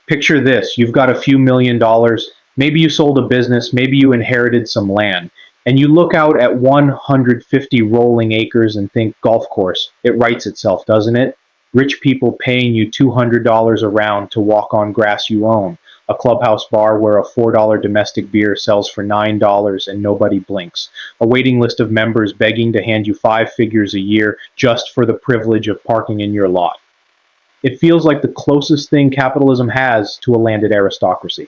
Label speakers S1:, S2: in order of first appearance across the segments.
S1: Picture this: you've got a few $1 million, maybe you sold a business, maybe you inherited some land, and you look out at 150 rolling acres and think golf course. It writes itself, doesn't it? Rich people paying you $200 a round to walk on grass you own, a clubhouse bar where a $4 domestic beer sells for $9 and nobody blinks, a waiting list of members begging to hand you five figures a year just for the privilege of parking in your lot. It feels like the closest thing capitalism has to a landed aristocracy.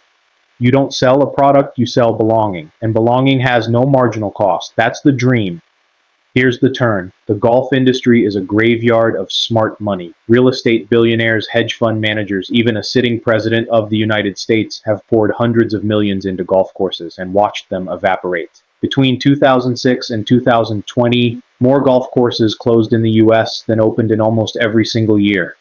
S1: You don't sell a product, you sell belonging. And belonging has no marginal cost. That's the dream. Here's the turn. The golf industry is a graveyard of smart money. Real estate billionaires, hedge fund managers, even a sitting president of the United States have poured hundreds of millions into golf courses and watched them evaporate. Between 2006 and 2020, more golf courses closed in the US than opened in almost every single year.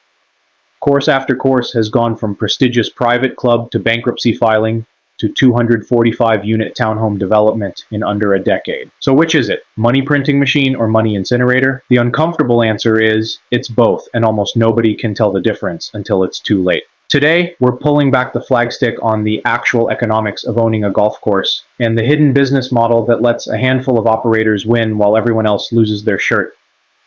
S1: Course after course has gone from prestigious private club to bankruptcy filing to 245-unit townhome development in under a decade. So which is it? Money printing machine or money incinerator? The uncomfortable answer is it's both, and almost nobody can tell the difference until it's too late. Today, we're pulling back the flagstick on the actual economics of owning a golf course and the hidden business model that lets a handful of operators win while everyone else loses their shirt.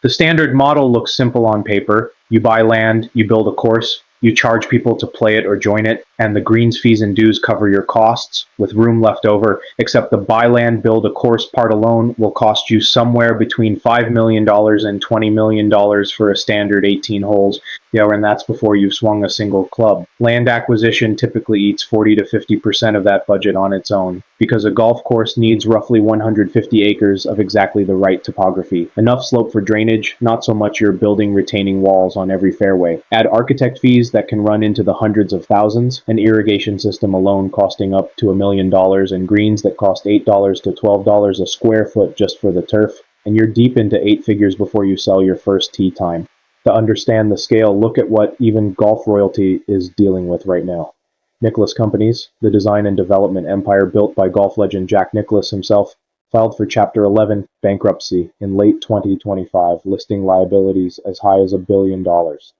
S1: The standard model looks simple on paper. You buy land, you build a course, you charge people to play it or join it, and the greens fees and dues cover your costs with room left over, except the buy land, build a course part alone will cost you somewhere between $5 million and $20 million for a standard 18 holes. Yeah, and that's before you've swung a single club. Land acquisition typically eats 40 to 50% of that budget on its own, because a golf course needs roughly 150 acres of exactly the right topography. Enough slope for drainage, not so much you're building retaining walls on every fairway. Add architect fees that can run into the hundreds of thousands, an irrigation system alone costing up to $1 million, and greens that cost $8 to $12 a square foot just for the turf, and you're deep into eight figures before you sell your first tee time. To understand the scale, look at what even golf royalty is dealing with right now. Nicklaus Companies, the design and development empire built by golf legend Jack Nicklaus himself, filed for Chapter 11 bankruptcy in late 2025, listing liabilities as high as $1 billion.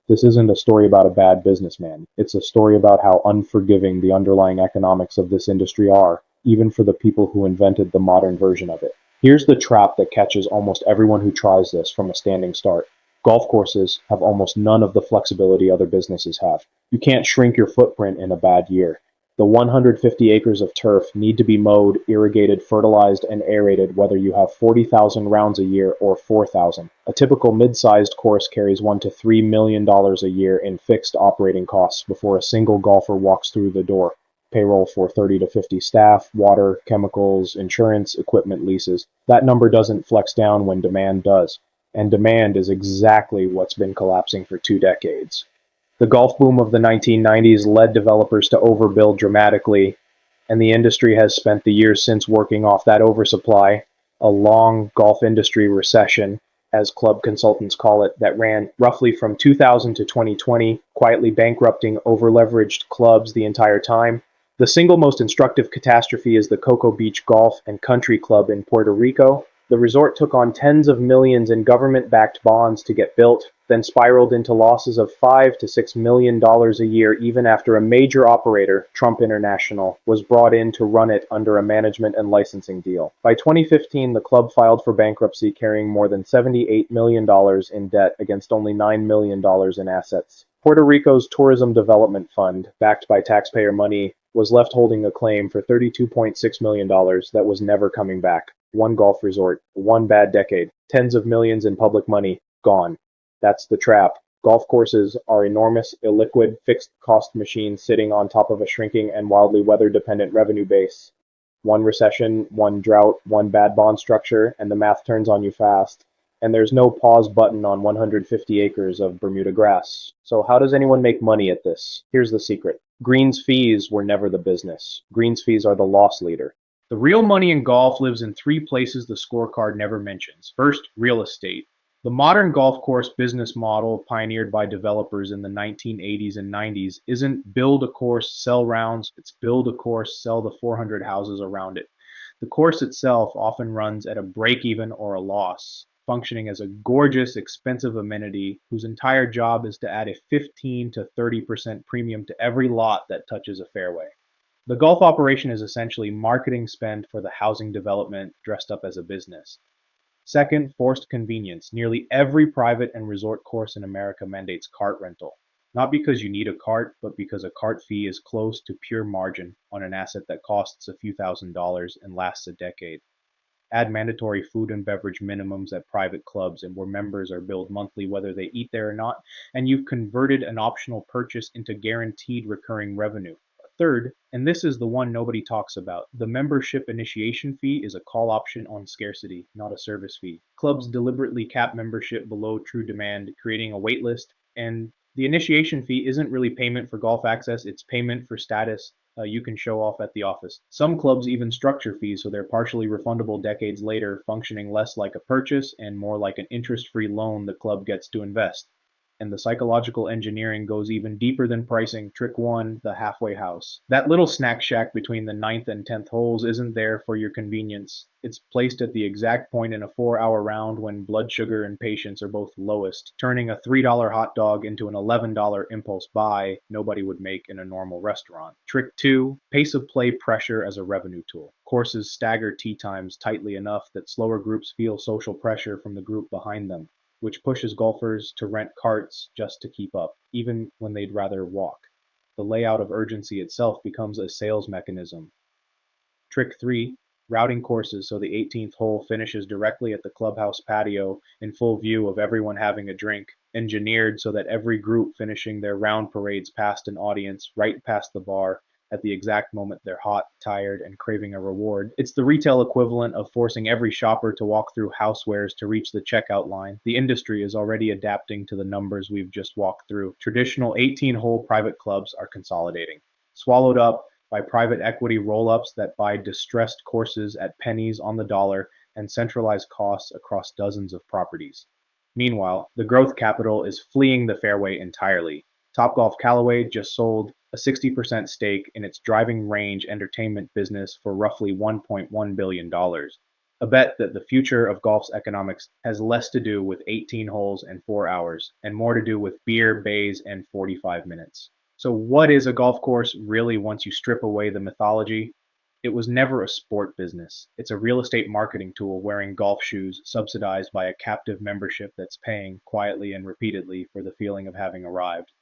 S1: This isn't a story about a bad businessman. It's a story about how unforgiving the underlying economics of this industry are, even for the people who invented the modern version of it. Here's the trap that catches almost everyone who tries this from a standing start. Golf courses have almost none of the flexibility other businesses have. You can't shrink your footprint in a bad year. The 150 acres of turf need to be mowed, irrigated, fertilized, and aerated whether you have 40,000 rounds a year or 4,000. A typical mid-sized course carries $1 to $3 million a year in fixed operating costs before a single golfer walks through the door. Payroll for 30 to 50 staff, water, chemicals, insurance, equipment leases. That number doesn't flex down when demand does. And demand is exactly what's been collapsing for 2 decades. The golf boom of the 1990s led developers to overbuild dramatically, and the industry has spent the years since working off that oversupply, a long golf industry recession, as club consultants call it, that ran roughly from 2000 to 2020, quietly bankrupting overleveraged clubs the entire time. The single most instructive catastrophe is the Cocoa Beach Golf and Country Club in Puerto Rico. The resort took on tens of millions in government-backed bonds to get built, then spiraled into losses of $5 to $6 million a year even after a major operator, Trump International, was brought in to run it under a management and licensing deal. By 2015, the club filed for bankruptcy carrying more than $78 million in debt against only $9 million in assets. Puerto Rico's Tourism Development Fund, backed by taxpayer money, was left holding a claim for $32.6 million that was never coming back. One golf resort, one bad decade, tens of millions in public money, gone. That's the trap. Golf courses are enormous, illiquid, fixed-cost machines sitting on top of a shrinking and wildly weather-dependent revenue base. One recession, one drought, one bad bond structure, and the math turns on you fast. And there's no pause button on 150 acres of Bermuda grass. So how does anyone make money at this? Here's the secret. Greens fees were never the business. Greens fees are the loss leader. The real money in golf lives in three places the scorecard never mentions. First, real estate. The modern golf course business model, pioneered by developers in the 1980s and 90s, isn't build a course, sell rounds, it's build a course, sell the 400 houses around it. The course itself often runs at a break even or a loss. functioning as a gorgeous, expensive amenity whose entire job is to add a 15 to 30% premium to every lot that touches a fairway. The golf operation is essentially marketing spend for the housing development dressed up as a business. Second, forced convenience. Nearly every private and resort course in America mandates cart rental. Not because you need a cart, but because a cart fee is close to pure margin on an asset that costs a few $1,000s and lasts a decade. Add mandatory food and beverage minimums at private clubs and where members are billed monthly whether they eat there or not, and you've converted an optional purchase into guaranteed recurring revenue. Third, and this is the one nobody talks about, the membership initiation fee is a call option on scarcity, not a service fee. Clubs deliberately cap membership below true demand, creating a wait list, and the initiation fee isn't really payment for golf access, it's payment for status you can show off at the office. Some clubs even structure fees so they're partially refundable decades later, functioning less like a purchase and more like an interest-free loan the club gets to invest. And the psychological engineering goes even deeper than pricing. Trick one, the halfway house. That little snack shack between the ninth and 10th holes isn't there for your convenience. It's placed at the exact point in a 4-hour round when blood sugar and patience are both lowest, turning a $3 hot dog into an $11 impulse buy nobody would make in a normal restaurant. Trick two, pace of play pressure as a revenue tool. Courses stagger tee times tightly enough that slower groups feel social pressure from the group behind them, which pushes golfers to rent carts just to keep up, even when they'd rather walk. The layout of urgency itself becomes a sales mechanism. Trick 3, routing courses so the 18th hole finishes directly at the clubhouse patio in full view of everyone having a drink, engineered so that every group finishing their round parades past an audience right past the bar at the exact moment they're hot, tired, and craving a reward. It's the retail equivalent of forcing every shopper to walk through housewares to reach the checkout line. The industry is already adapting to the numbers we've just walked through. Traditional 18-hole private clubs are consolidating, swallowed up by private equity roll-ups that buy distressed courses at pennies on the dollar and centralize costs across dozens of properties. Meanwhile, the growth capital is fleeing the fairway entirely. Topgolf Callaway just sold a 60% stake in its driving range entertainment business for roughly $1.1 billion. A bet that the future of golf's economics has less to do with 18 holes and 4 hours, and more to do with beer, bays, and 45 minutes. So what is a golf course really once you strip away the mythology? It was never a sport business. It's a real estate marketing tool wearing golf shoes subsidized by a captive membership that's paying quietly and repeatedly for the feeling of having arrived.